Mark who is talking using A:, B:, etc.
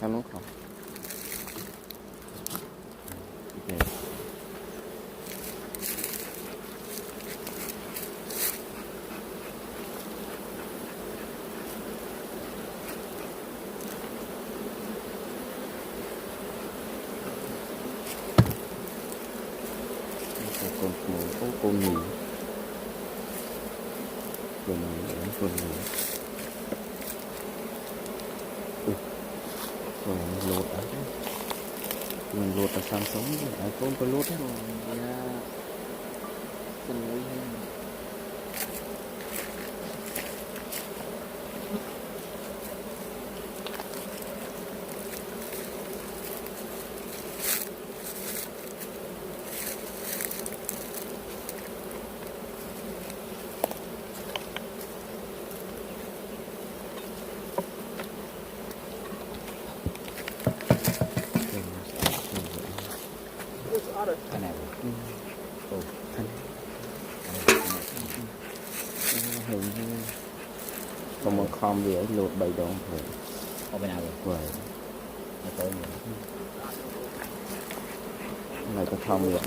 A: Ăn nó không? Con nhì con nhì rồi lột á mình lột là sang sống ai cũng có lột hết
B: cái này
A: hình còn một con gì ấy lột bảy đồng rồi
B: ở bên nào rồi
A: vậy
B: nó tối
A: này có không được